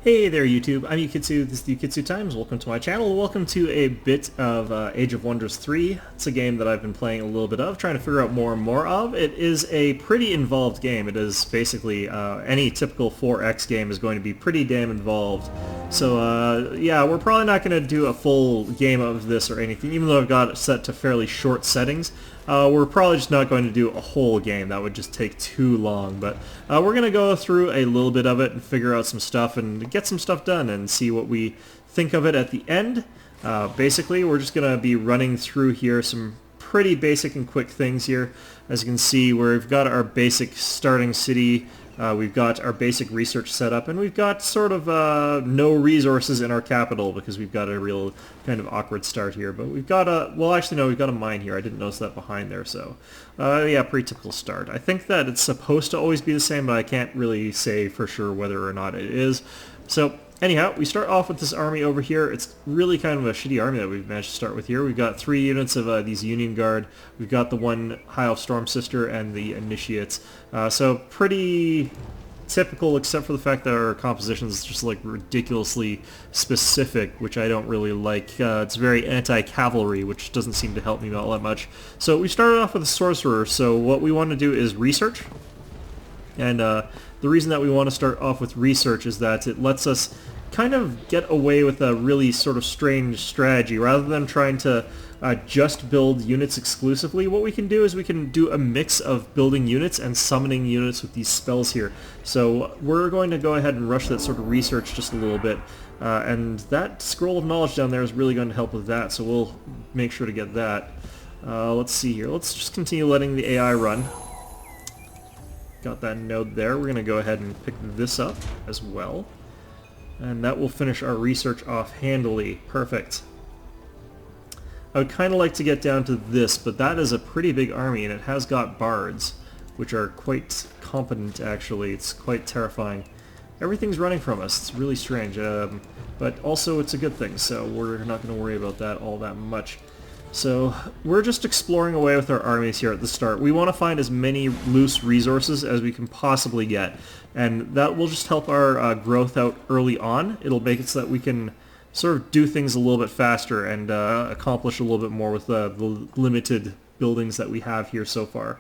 Hey there YouTube, I'm Yukitsu, this is the Yukitsu Times, welcome to my channel, welcome to a bit of Age of Wonders 3. It's a game that I've been playing a little bit of, trying to figure out more and more of. It is a pretty involved game. It is basically, any typical 4X game is going to be pretty damn involved. So yeah, we're probably not going to do a full game of this or anything, even though I've got it set to fairly short settings. We're probably just not going to do a whole game. That would just take too long. But we're going to go through a little bit of it and figure out some stuff and get some stuff done and see what we think of it at the end. Basically, we're just going to be running through here some pretty basic and quick things here. As you can see, we've got our basic starting city. We've got our basic research set up, and we've got sort of no resources in our capital because we've got a real kind of awkward start here. But we've got a, well actually no, we've got a mine here. I didn't notice that behind there, so yeah, pretty typical start. I think that it's supposed to always be the same, but I can't really say for sure whether or not it is. So anyhow, we start off with this army over here. It's really kind of a shitty army that we've managed to start with here. We've got 3 units of these Union Guard. We've got the 1 High Elf Storm Sister and the Initiates. So pretty typical, except for the fact that our composition is just like ridiculously specific, which I don't really like. It's very anti-cavalry, which doesn't seem to help me all that much. So we started off with a sorcerer. So what we want to do is research. And the reason that we want to start off with research is that it lets us kind of get away with a really sort of strange strategy. Rather than trying to just build units exclusively, what we can do is we can do a mix of building units and summoning units with these spells here. So we're going to go ahead and rush that sort of research just a little bit. And that scroll of knowledge down there is really going to help with that, so we'll make sure to get that. Let's see here. Let's just continue letting the AI run. Got that node there. We're going to go ahead and pick this up as well. And that will finish our research off handily. Perfect. I would kind of like to get down to this, but that is a pretty big army, and it has got bards, which are quite competent, actually. It's quite terrifying. Everything's running from us. It's really strange. But also it's a good thing, so we're not going to worry about that all that much. So we're just exploring away with our armies here at the start. We want to find as many loose resources as we can possibly get, and that will just help our growth out early on. It'll make it so that we can sort of do things a little bit faster and accomplish a little bit more with the limited buildings that we have here so far.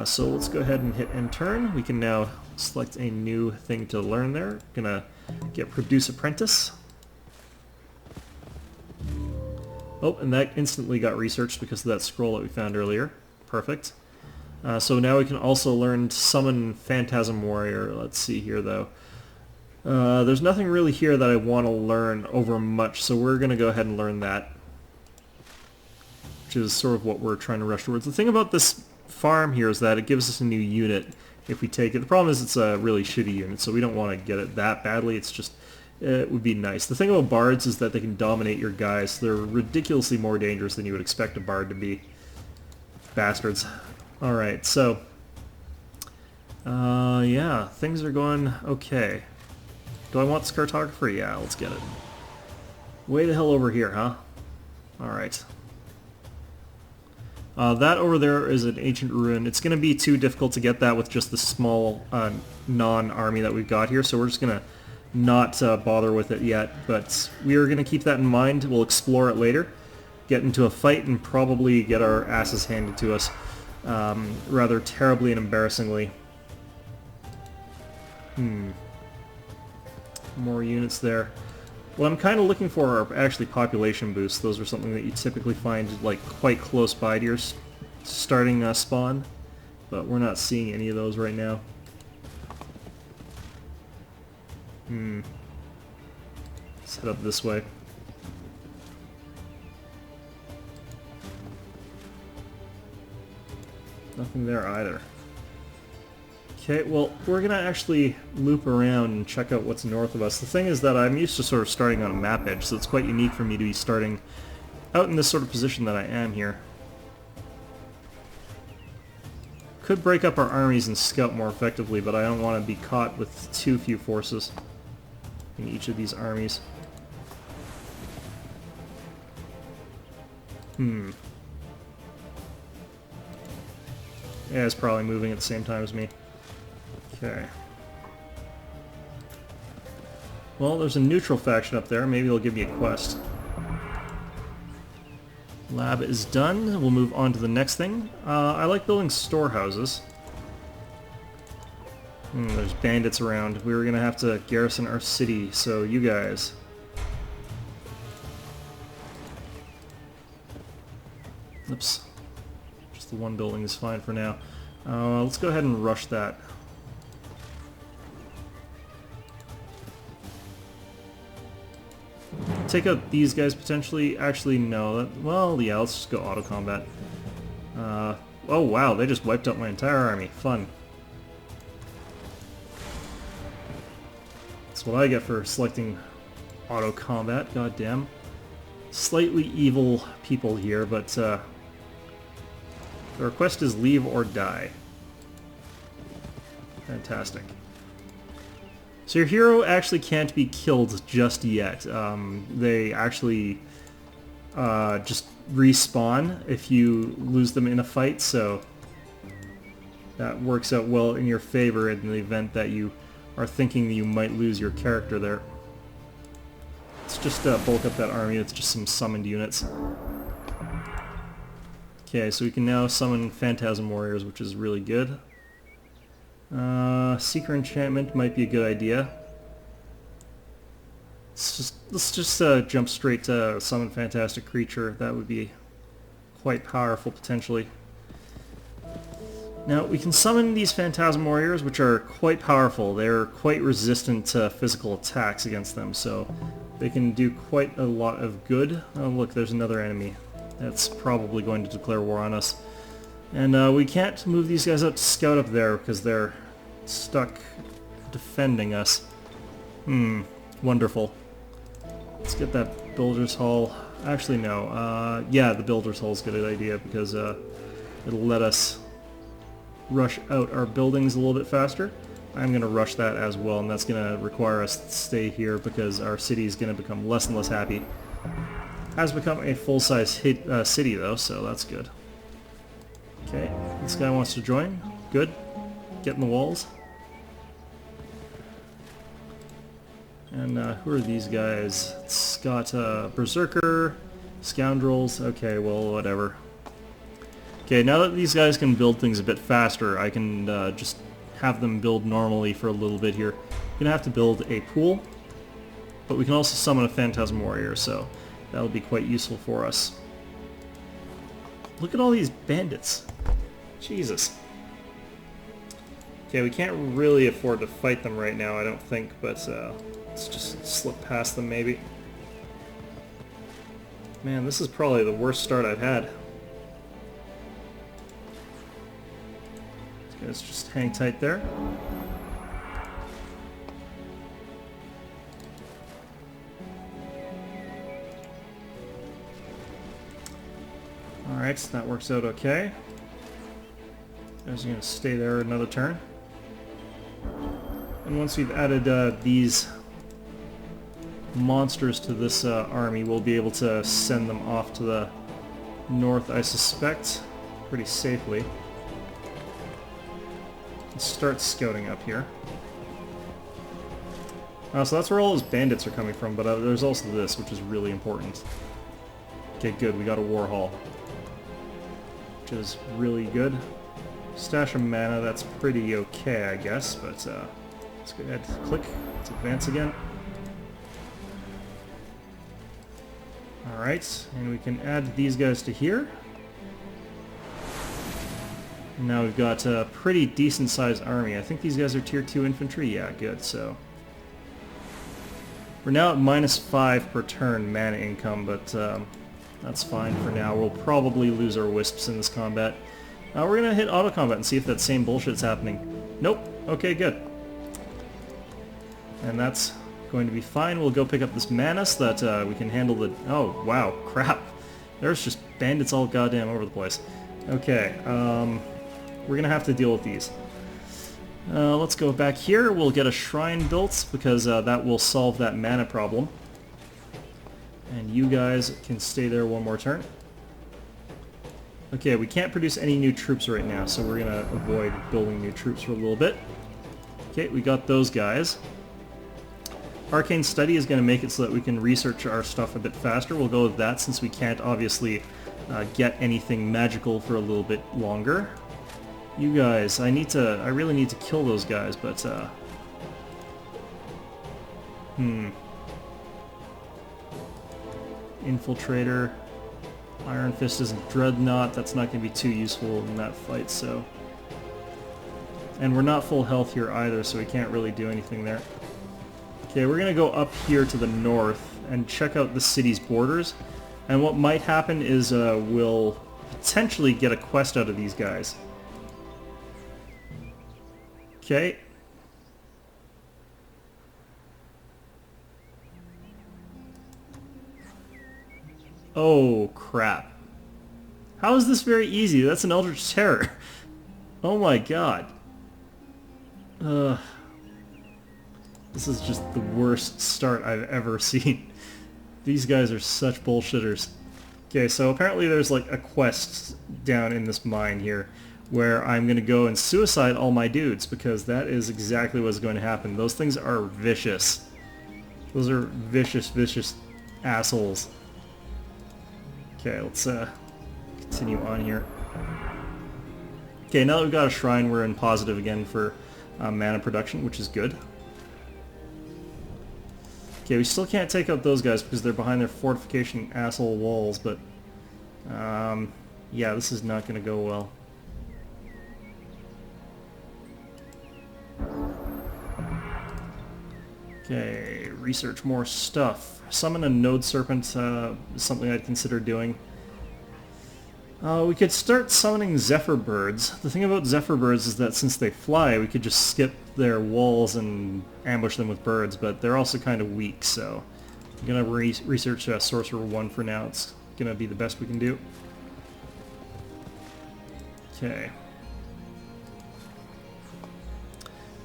So let's go ahead and hit end turn. We can now select a new thing to learn there. Gonna get Produce Apprentice. Oh, and that instantly got researched because of that scroll that we found earlier. Perfect. So now we can also learn Summon Phantasm Warrior. Let's see here, though. There's nothing really here that I want to learn over much, so we're going to go ahead and learn that, which is sort of what we're trying to rush towards. The thing about this farm here is that it gives us a new unit if we take it. The problem is it's a really shitty unit, so we don't want to get it that badly. It's just, it would be nice. The thing about bards is that they can dominate your guys. They're ridiculously more dangerous than you would expect a bard to be. Bastards. Alright, so yeah, things are going okay. Do I want this cartographer? Yeah, let's get it. Way the hell over here, huh? Alright. That over there is an ancient ruin. It's going to be too difficult to get that with just the small non-army that we've got here, so we're just going to not bother with it yet, but we are going to keep that in mind. We'll explore it later, get into a fight, and probably get our asses handed to us rather terribly and embarrassingly. More units there. What I'm kind of looking for are actually population boosts. Those are something that you typically find like quite close by to your starting spawn, but we're not seeing any of those right now. Let's head up this way. Nothing there either. Okay, well, we're going to actually loop around and check out what's north of us. The thing is that I'm used to sort of starting on a map edge, so it's quite unique for me to be starting out in this sort of position that I am here. Could break up our armies and scout more effectively, but I don't want to be caught with too few forces in each of these armies. Yeah, it's probably moving at the same time as me. Okay. Well, there's a neutral faction up there. Maybe they'll give me a quest. Lab is done. We'll move on to the next thing. I like building storehouses. There's bandits around. We were going to have to garrison our city, so you guys... Oops. Just the one building is fine for now. Let's go ahead and rush that. Take out these guys potentially. Actually, no. Well, yeah, let's just go auto combat. Oh wow, they just wiped out my entire army. Fun. That's what I get for selecting auto combat. Goddamn. Slightly evil people here, but the request is leave or die. Fantastic. So your hero actually can't be killed just yet. They actually just respawn if you lose them in a fight, so that works out well in your favor in the event that you are thinking that you might lose your character there. Let's just bulk up that army. It's just some summoned units. Okay, so we can now summon Phantasm Warriors, which is really good. Seeker Enchantment might be a good idea. Let's just jump straight to summon Fantastic Creature. That would be quite powerful potentially. Now we can summon these Phantasm Warriors, which are quite powerful. They're quite resistant to physical attacks against them, so they can do quite a lot of good. Oh look, there's another enemy. That's probably going to declare war on us. And we can't move these guys up to scout up there because they're stuck defending us. Wonderful. Let's get that Builder's Hall. Actually, no. Yeah, the Builder's Hall is a good idea because it'll let us rush out our buildings a little bit faster. I'm going to rush that as well, and that's going to require us to stay here because our city is going to become less and less happy. Has become a full-size city, though, so that's good. Okay, this guy wants to join. Good. Get in the walls. And who are these guys? It's got Berserker, Scoundrels. Okay, well, whatever. Okay, now that these guys can build things a bit faster, I can just have them build normally for a little bit here. We're gonna have to build a pool, but we can also summon a Phantasm Warrior, so that'll be quite useful for us. Look at all these bandits. Jesus. Okay, we can't really afford to fight them right now, I don't think, but let's just slip past them maybe. Man, this is probably the worst start I've had. Let's just hang tight there. Alright, so that works out okay. Guys are going to stay there another turn. And once we've added these monsters to this army, we'll be able to send them off to the north, I suspect, pretty safely. Let's start scouting up here. So that's where all those bandits are coming from, but there's also this, which is really important. Okay, good, we got a war hall. Which is really good. Stash of mana, that's pretty okay, I guess, but let's go ahead, click, let's advance again. Alright, and we can add these guys to here. And now we've got a pretty decent sized army. I think these guys are tier 2 infantry, yeah, good, so. We're now at -5 per turn mana income, but that's fine for now. We'll probably lose our wisps in this combat. We're gonna hit auto combat and see if that same bullshit's happening. Nope. Okay, good. And that's going to be fine. We'll go pick up this mana so that we can handle the... Oh, wow, crap. There's just bandits all goddamn over the place. Okay, we're gonna have to deal with these. Let's go back here. We'll get a shrine built because that will solve that mana problem. And you guys can stay there one more turn. Okay, we can't produce any new troops right now, so we're gonna avoid building new troops for a little bit. Okay, we got those guys. Arcane Study is going to make it so that we can research our stuff a bit faster. We'll go with that since we can't obviously get anything magical for a little bit longer. You guys, I really need to kill those guys, but Infiltrator. Iron Fist is Dreadnought. That's not going to be too useful in that fight, so... And we're not full health here either, so we can't really do anything there. Okay, we're going to go up here to the north and check out the city's borders. And what might happen is we'll potentially get a quest out of these guys. Okay. Oh, crap. How is this very easy? That's an Eldritch Terror. Oh my god. This is just the worst start I've ever seen. These guys are such bullshitters. Okay, so apparently there's like a quest down in this mine here where I'm going to go and suicide all my dudes, because that is exactly what's going to happen. Those things are vicious. Those are vicious, vicious assholes. Okay, let's continue on here. Okay, now that we've got a shrine, we're in positive again for mana production, which is good. Okay, we still can't take out those guys because they're behind their fortification asshole walls, but yeah, this is not going to go well. Okay, research more stuff. Summon a Node Serpent is something I'd consider doing. We could start summoning Zephyr Birds. The thing about Zephyr Birds is that since they fly, we could just skip their walls and ambush them with birds, but they're also kind of weak, so I'm going to research Sorcerer 1 for now. It's going to be the best we can do. Okay.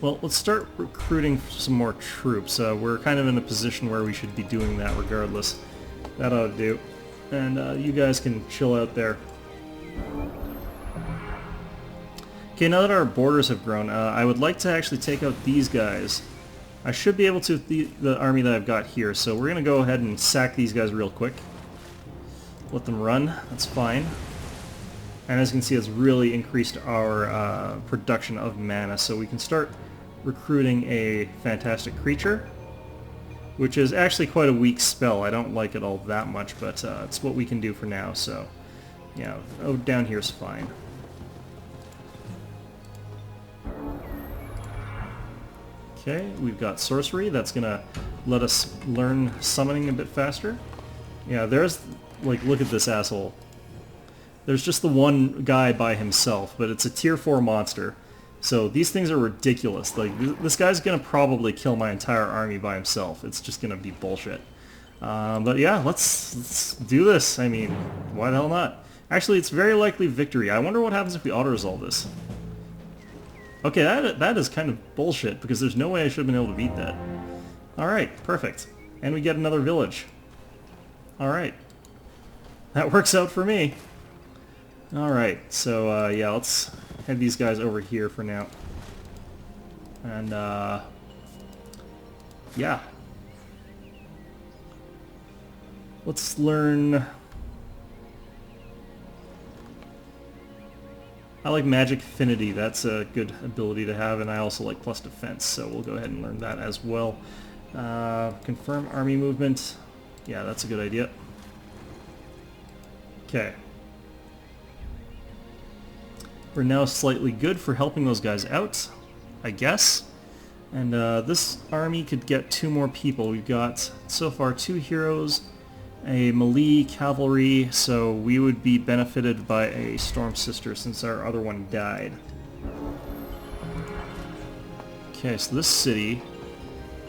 Well, let's start recruiting some more troops. We're kind of in a position where we should be doing that regardless. That ought to do. And you guys can chill out there. Okay, now that our borders have grown, I would like to actually take out these guys. I should be able to with the army that I've got here, so we're going to go ahead and sack these guys real quick. Let them run, that's fine. And as you can see, it's really increased our production of mana, so we can start recruiting a fantastic creature, which is actually quite a weak spell. I don't like it all that much, but it's what we can do for now, so yeah, oh, down here is fine. Okay, we've got sorcery. That's gonna let us learn summoning a bit faster. Yeah, there's, like, look at this asshole. There's just the one guy by himself, but it's a tier 4 monster. So these things are ridiculous. Like, this guy's gonna probably kill my entire army by himself. It's just gonna be bullshit. But yeah, let's do this. I mean, why the hell not? Actually, it's very likely victory. I wonder what happens if we auto-resolve this. Okay, that is kind of bullshit, because there's no way I should have been able to beat that. Alright, perfect. And we get another village. Alright. That works out for me. Alright, so yeah, let's head these guys over here for now. And yeah. Let's learn... I like Magic Affinity, that's a good ability to have, and I also like plus defense, so we'll go ahead and learn that as well. Confirm army movement. Yeah, that's a good idea. Okay. We're now slightly good for helping those guys out, I guess. And this army could get 2 more people. We've got, so far, 2 heroes, a melee cavalry, so we would be benefited by a Storm Sister since our other one died. Okay, so this city,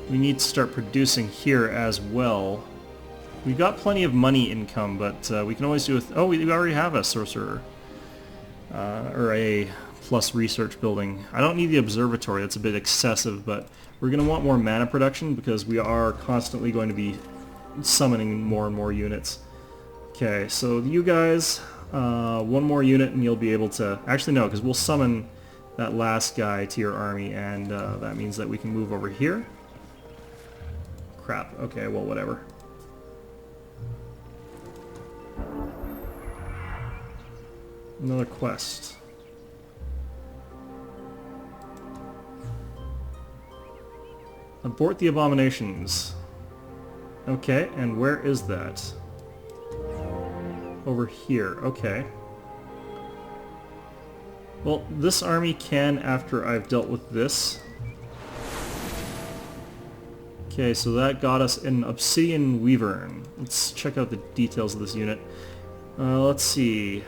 we need to start producing here as well. We've got plenty of money income, but we can always do with... Oh, we already have a sorcerer. Or a plus research building. I don't need the observatory, that's a bit excessive, but we're going to want more mana production because we are constantly going to be summoning more and more units. Okay, so you guys, 1 more unit and you'll be able to... Actually no, because we'll summon that last guy to your army, and that means that we can move over here. crap. Okay, well, whatever. Another quest. Abort the abominations. Okay, and where is that? Over here, okay. Well, this army can after I've dealt with this. Okay, so that got us an Obsidian Wyvern. Let's check out the details of this unit. Let's see.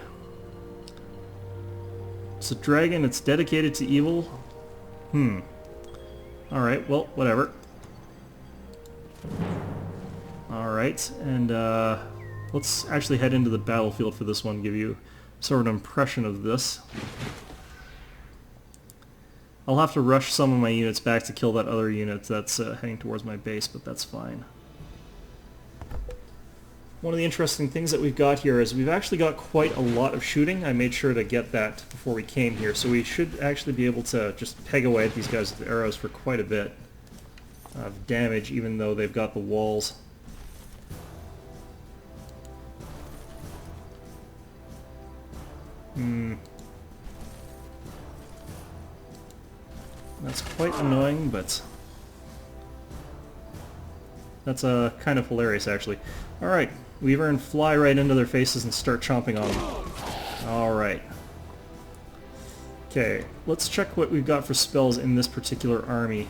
It's a dragon, it's dedicated to evil. Alright, well, whatever. Alright, and let's actually head into the battlefield for this one, give you sort of an impression of this. I'll have to rush some of my units back to kill that other unit that's heading towards my base, but that's fine. One of the interesting things that we've got here is we've actually got quite a lot of shooting. I made sure to get that before we came here, so we should actually be able to just peg away at these guys with arrows for quite a bit of damage, even though they've got the walls. That's quite annoying, but that's kind of hilarious, actually. Alright, Weaver and fly right into their faces and start chomping on them. Alright. Okay, let's check what we've got for spells in this particular army.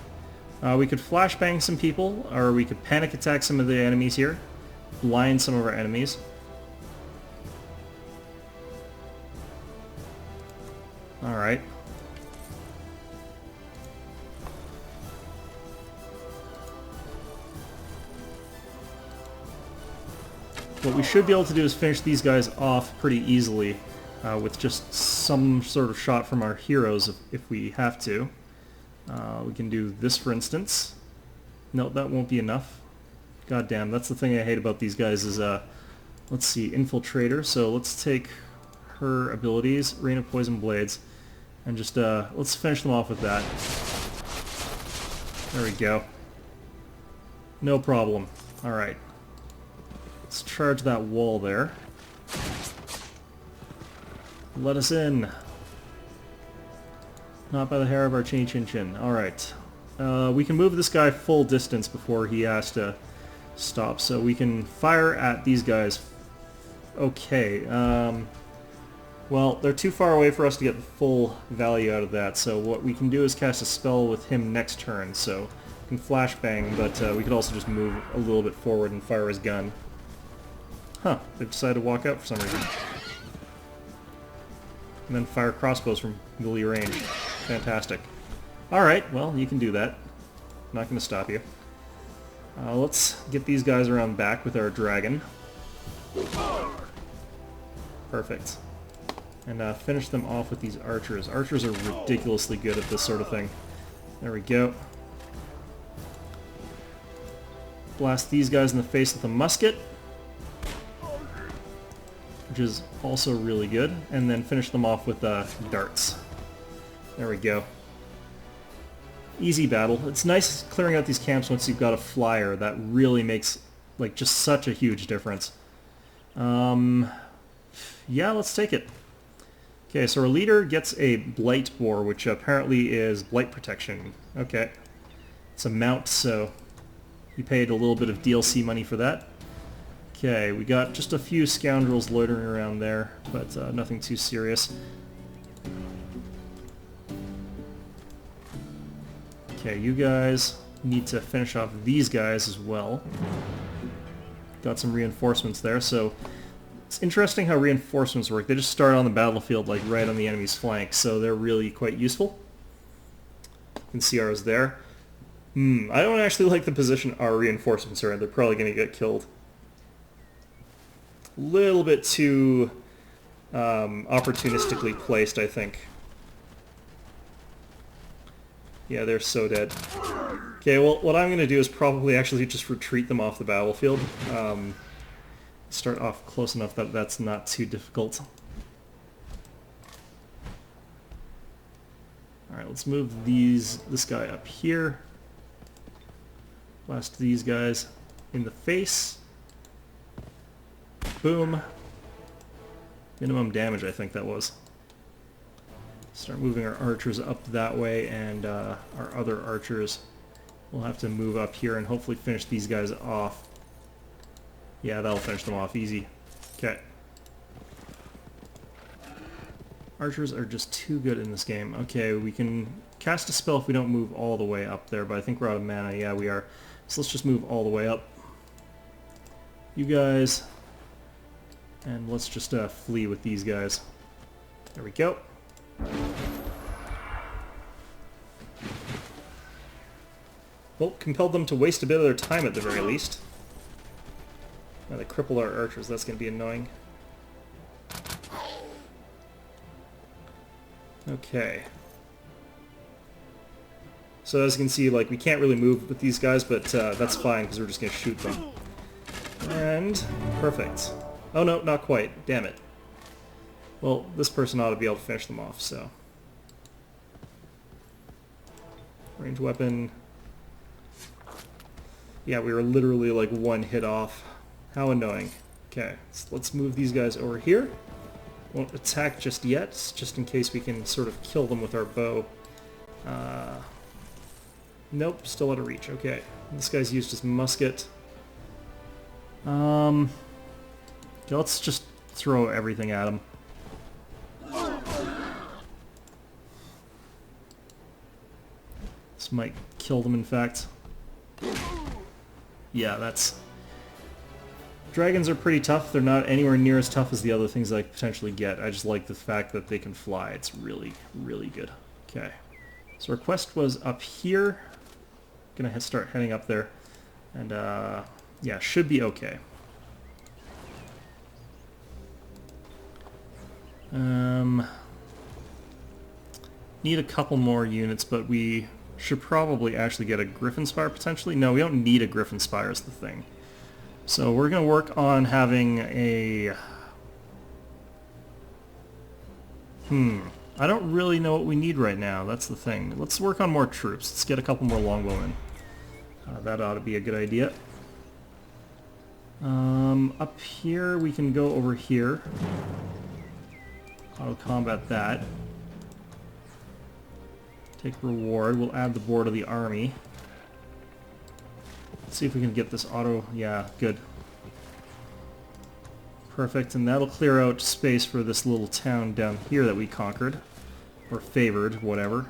We could flashbang some people, or we could panic attack some of the enemies here, blind some of our enemies. Alright. What we should be able to do is finish these guys off pretty easily with just some sort of shot from our heroes if we have to. We can do this, for instance. No, that won't be enough. God damn, that's the thing I hate about these guys is, let's see, Infiltrator. So let's take her abilities, Rain of Poison Blades, and just, let's finish them off with that. There we go. No problem. Alright. Let's charge that wall there. Let us in. Not by the hair of our chinny chin chin. Alright. We can move this guy full distance before he has to stop, so we can fire at these guys. Okay. Well, they're too far away for us to get the full value out of that, so what we can do is cast a spell with him next turn, so we can flashbang, but we could also just move a little bit forward and fire his gun. Huh, they've decided to walk out for some reason. And then fire crossbows from melee range. Fantastic. Alright, well, you can do that. I'm not going to stop you. Let's get these guys around back with our dragon. Perfect. And finish them off with these archers. Archers are ridiculously good at this sort of thing. There we go. Blast these guys in the face with a musket, which is also really good, and then finish them off with darts. There we go. Easy battle. It's nice clearing out these camps once you've got a flyer. That really makes like just such a huge difference. Yeah, let's take it. Okay, so our leader gets a Blight Boar, which apparently is Blight Protection. Okay. It's a mount, so he paid a little bit of DLC money for that. Okay, we got just a few scoundrels loitering around there, but nothing too serious. Okay, you guys need to finish off these guys as well. Got some reinforcements there, so it's interesting how reinforcements work. They just start on the battlefield, like right on the enemy's flank, so they're really quite useful. You can see ours there. I don't actually like the position our reinforcements are in. They're probably going to get killed. Little bit too opportunistically placed, I think. Yeah, they're so dead. Okay, well, what I'm going to do is probably actually just retreat them off the battlefield. Start off close enough that that's not too difficult. Alright, let's move this guy up here. Blast these guys in the face. Boom. Minimum damage, I think that was. Start moving our archers up that way, and our other archers will have to move up here and hopefully finish these guys off. Yeah, that'll finish them off easy. Okay. Archers are just too good in this game. Okay, we can cast a spell if we don't move all the way up there, but I think we're out of mana. Yeah, we are. So let's just move all the way up. You guys. And let's just flee with these guys. There we go. Well, compelled them to waste a bit of their time at the very least. Now they cripple our archers. That's going to be annoying. Okay. So as you can see, like, we can't really move with these guys, but that's fine because we're just going to shoot them. And perfect. Oh no, not quite. Damn it. Well, this person ought to be able to finish them off, so. Range weapon. Yeah, we were literally like one hit off. How annoying. Okay, so let's move these guys over here. Won't attack just yet, just in case we can sort of kill them with our bow. Nope, still out of reach. Okay, this guy's used his musket. Okay, let's just throw everything at him. This might kill them, in fact. Yeah, that's... Dragons are pretty tough. They're not anywhere near as tough as the other things I could potentially get. I just like the fact that they can fly. It's really, really good. Okay. So our quest was up here. Gonna start heading up there. And, yeah, should be okay. Need a couple more units, but we should probably actually get a Griffin Spire, potentially. No, we don't need a Griffin Spire is the thing. So we're going to work on having a... I don't really know what we need right now. That's the thing. Let's work on more troops. Let's get a couple more longbowmen. That ought to be a good idea. Up here, we can go over here. Auto-combat that. Take reward. We'll add the board of the army. Let's see if we can get this auto... Yeah, good. Perfect, and that'll clear out space for this little town down here that we conquered. Or favored, whatever.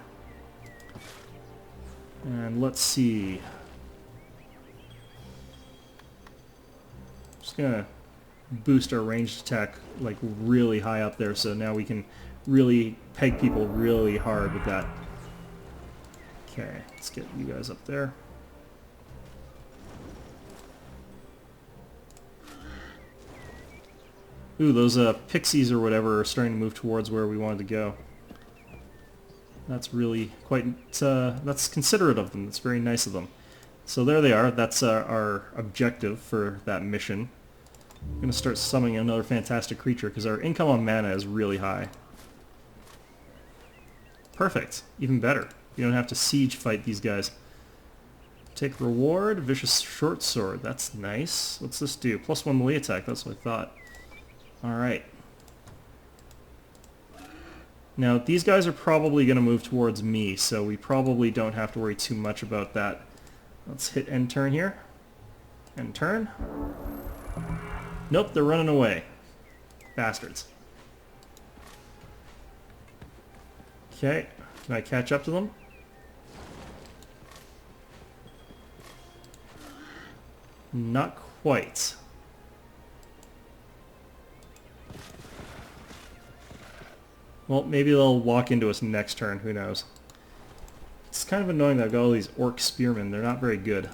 And let's see... Just gonna boost our ranged attack like really high up there, so now we can really peg people really hard with that. Okay, let's get you guys up there. Ooh, those pixies or whatever are starting to move towards where we wanted to go. That's really quite, that's considerate of them. That's very nice of them. So there they are. That's our objective for that mission. I'm going to start summoning another fantastic creature because our income on mana is really high. Perfect. Even better. You don't have to siege fight these guys. Take reward. Vicious short sword. That's nice. What's this do? +1 melee attack. That's what I thought. Alright. Now, these guys are probably going to move towards me, so we probably don't have to worry too much about that. Let's hit end turn here. End turn. Nope, they're running away. Bastards. Okay, can I catch up to them? Not quite. Well, maybe they'll walk into us next turn, who knows. It's kind of annoying that I've got all these orc spearmen. They're not very good.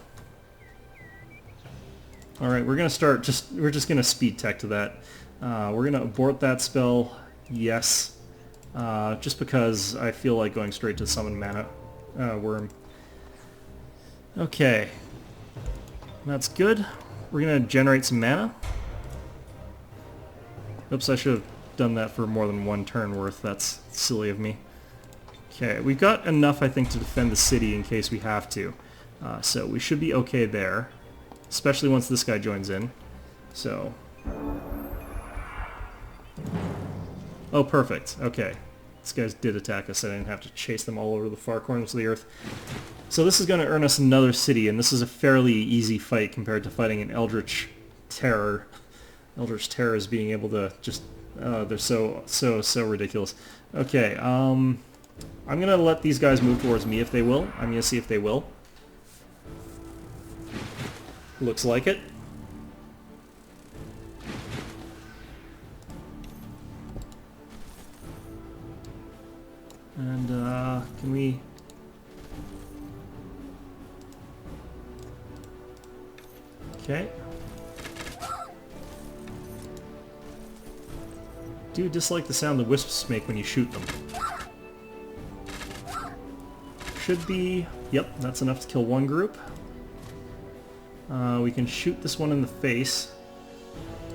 Alright, we're going to start, we're just going to speed tech to that. We're going to abort that spell, yes. Just because I feel like going straight to summon mana worm. Okay. That's good. We're going to generate some mana. Oops, I should have done that for more than one turn worth. That's silly of me. Okay, we've got enough, I think, to defend the city in case we have to. So we should be okay there, especially once this guy joins in. So... Oh, perfect. Okay. These guys did attack us. I didn't have to chase them all over the far corners of the earth. So this is going to earn us another city, and this is a fairly easy fight compared to fighting an Eldritch Terror. Eldritch Terrors being able to just... they're so ridiculous. Okay, I'm going to let these guys move towards me if they will. I'm going to see if they will. Looks like it. And, can we... Okay. Do dislike the sound the wisps make when you shoot them. Should be... Yep, that's enough to kill one group. We can shoot this one in the face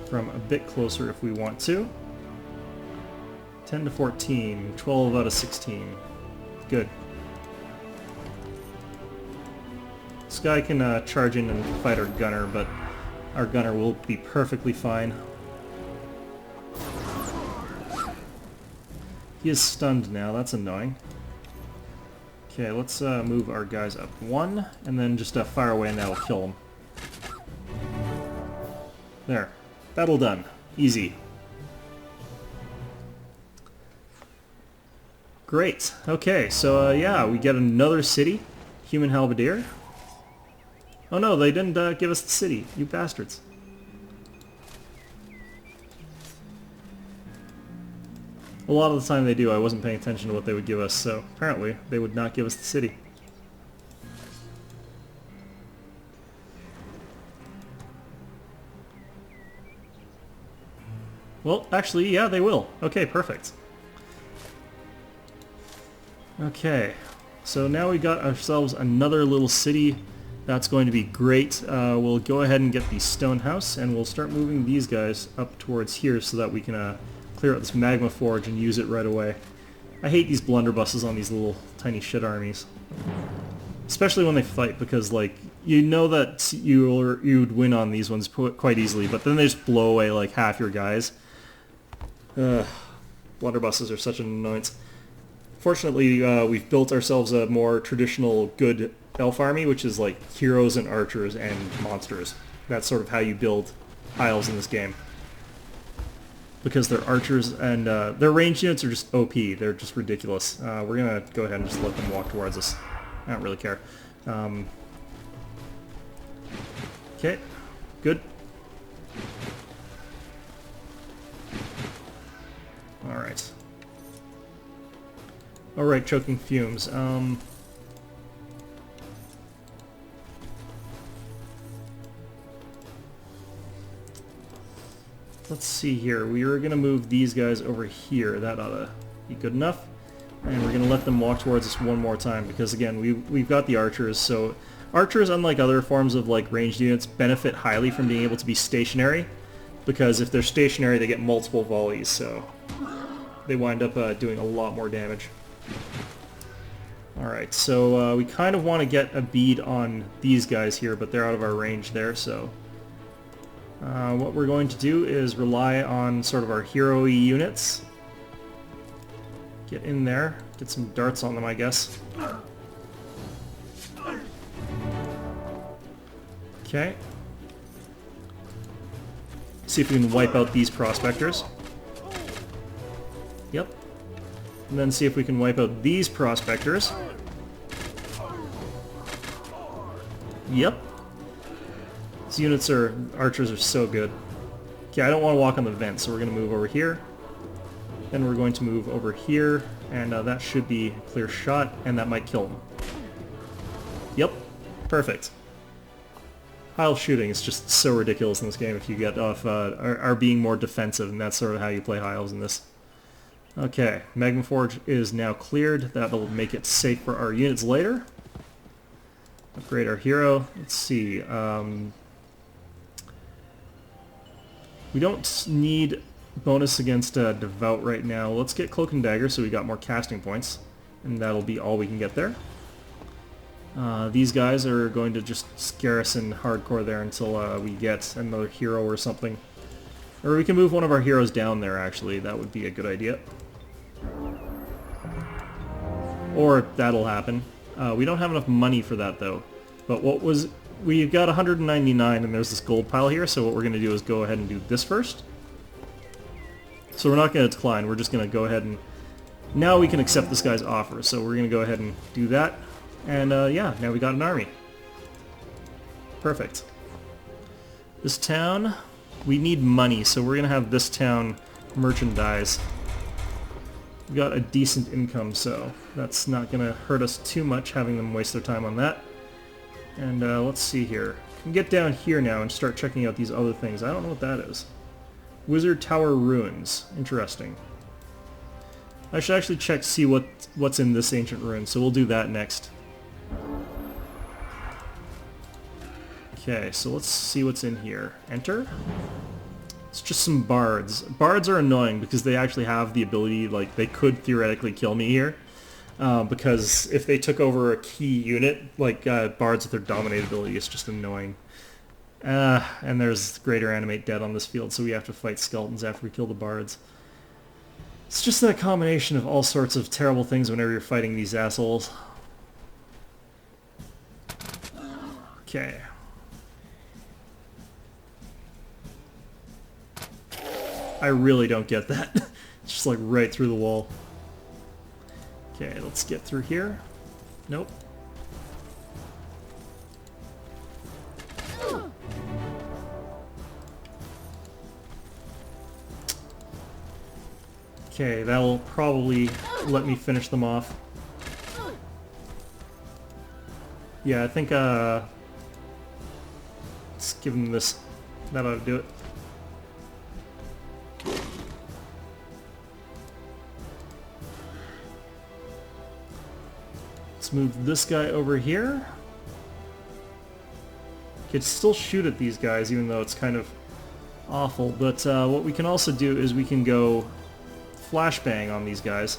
from a bit closer if we want to. 10 to 14, 12 out of 16. Good. This guy can charge in and fight our gunner, but our gunner will be perfectly fine. He is stunned now, that's annoying. Okay, let's move our guys up one, and then just fire away and that'll kill him. There. Battle done. Easy. Great. Okay, so yeah, we get another city. Human Halberdier. Oh no, they didn't give us the city. You bastards. A lot of the time they do. I wasn't paying attention to what they would give us, so apparently they would not give us the city. Well, actually, yeah, they will. Okay, perfect. Okay, so now we got ourselves another little city. That's going to be great. We'll go ahead and get the stone house, and we'll start moving these guys up towards here so that we can clear out this magma forge and use it right away. I hate these blunderbusses on these little tiny shit armies. Especially when they fight, because like, you know that you'd win on these ones quite easily, but then they just blow away like half your guys. Blunderbusses are such an annoyance. Fortunately, we've built ourselves a more traditional good elf army, which is like heroes and archers and monsters. That's sort of how you build elves in this game. Because they're archers and their ranged units are just OP. They're just ridiculous. We're going to go ahead and just let them walk towards us. I don't really care. Okay, good. Alright. Alright, choking fumes. Let's see here. We are going to move these guys over here. That ought to be good enough. And we're going to let them walk towards us one more time because, again, we've got the archers. So archers, unlike other forms of like ranged units, benefit highly from being able to be stationary. Because if they're stationary, they get multiple volleys. So they wind up doing a lot more damage. Alright, so we kind of want to get a bead on these guys here, but they're out of our range there, so... what we're going to do is rely on sort of our hero-y units. Get in there, get some darts on them, I guess. Okay. See if we can wipe out these prospectors. Yep. And then see if we can wipe out these prospectors. Yep. These units are... archers are so good. Okay, I don't want to walk on the vent, so we're going to move over here. Then we're going to move over here, and that should be a clear shot, and that might kill them. Yep. Perfect. Pile shooting is just so ridiculous in this game if you get off are being more defensive, and that's sort of how you play high elves in this. Okay, Magma Forge is now cleared. That'll make it safe for our units later. Upgrade our hero. Let's see. We don't need bonus against Devout right now. Let's get Cloak and Dagger so we got more casting points. And that'll be all we can get there. These guys are going to just garrison hardcore there until we get another hero or something. Or we can move one of our heroes down there, actually. That would be a good idea. Or that'll happen. We don't have enough money for that, though. But we've got 199 and there's this gold pile here, so what we're going to do is go ahead and do this first. So we're not going to decline, we're just going to go ahead and... Now we can accept this guy's offer, so we're going to go ahead and do that. And yeah, now we got an army. Perfect. This town, we need money, so we're going to have this town merchandise. We got a decent income, so that's not going to hurt us too much having them waste their time on that. And let's see here. We can get down here now and start checking out these other things. I don't know what that is. Wizard Tower Ruins. Interesting. I should actually check to see what's in this ancient ruin, so we'll do that next. Okay, so let's see what's in here. Enter. It's just some bards. Bards are annoying because they actually have the ability, like, they could theoretically kill me here. Because if they took over a key unit, like bards with their dominate ability, it's just annoying. And there's greater animate dead on this field, so we have to fight skeletons after we kill the bards. It's just that combination of all sorts of terrible things whenever you're fighting these assholes. Okay. I really don't get that. It's just like right through the wall. Okay, let's get through here. Nope. Okay, that'll probably let me finish them off. Yeah, I think, let's give them this. That ought to do it. Let's move this guy over here. Could still shoot at these guys, even though it's kind of awful. But what we can also do is we can go flashbang on these guys.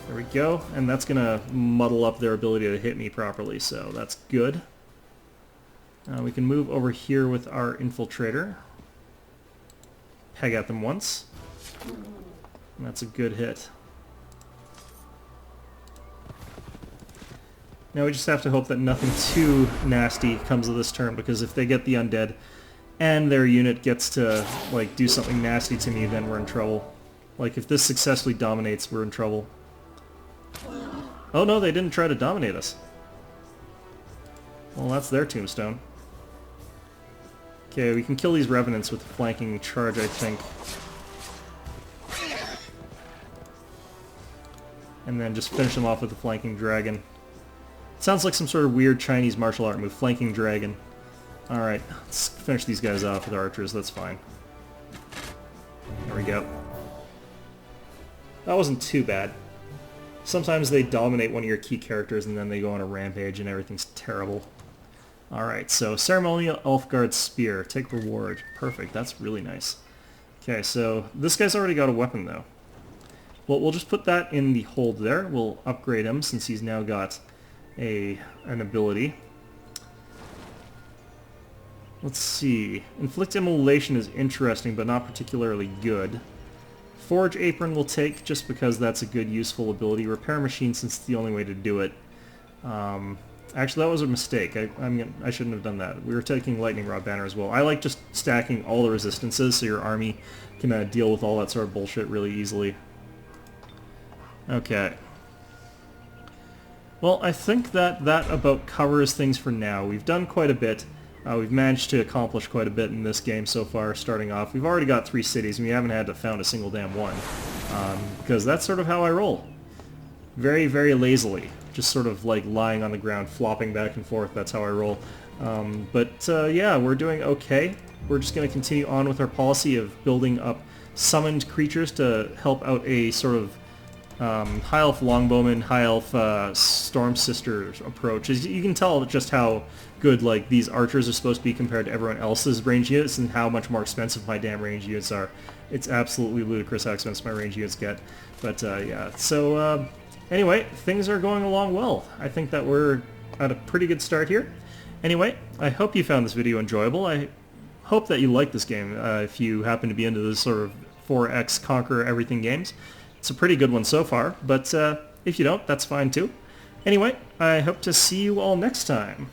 There we go, and that's gonna muddle up their ability to hit me properly, so that's good. We can move over here with our infiltrator. Peg at them once. And that's a good hit. Now we just have to hope that nothing too nasty comes of this turn, because if they get the undead and their unit gets to, like, do something nasty to me, then we're in trouble. Like, if this successfully dominates, we're in trouble. Oh no, they didn't try to dominate us. Well, that's their tombstone. Okay, we can kill these revenants with a flanking charge, I think. And then just finish them off with a flanking dragon. Sounds like some sort of weird Chinese martial art move, flanking dragon. Alright, let's finish these guys off with archers, that's fine. There we go. That wasn't too bad. Sometimes they dominate one of your key characters and then they go on a rampage and everything's terrible. Alright, so Ceremonial Elfguard Spear. Take reward. Perfect, that's really nice. Okay, so this guy's already got a weapon though. Well, we'll just put that in the hold there. We'll upgrade him since he's now got an ability. Let's see. Inflict Immolation is interesting, but not particularly good. Forge Apron we'll take, just because that's a good, useful ability. Repair Machine, since it's the only way to do it. Actually, that was a mistake. I shouldn't have done that. We were taking Lightning Rod Banner as well. I like just stacking all the resistances, so your army can deal with all that sort of bullshit really easily. Okay. Well, I think that about covers things for now. We've done quite a bit. We've managed to accomplish quite a bit in this game so far, starting off. We've already got 3 cities, and we haven't had to found a single damn one. Because that's sort of how I roll. Very, very lazily. Just sort of like lying on the ground, flopping back and forth. That's how I roll. Yeah, we're doing okay. We're just going to continue on with our policy of building up summoned creatures to help out a sort of High Elf Longbowman, High Elf Storm Sister approach. As you can tell just how good like these archers are supposed to be compared to everyone else's range units and how much more expensive my damn range units are. It's absolutely ludicrous how expensive my range units get. But yeah, so Anyway, things are going along well. I think that we're at a pretty good start here. Anyway, I hope you found this video enjoyable. I hope that you like this game if you happen to be into this sort of 4X conquer everything games. It's a pretty good one so far, but if you don't, that's fine too. Anyway, I hope to see you all next time.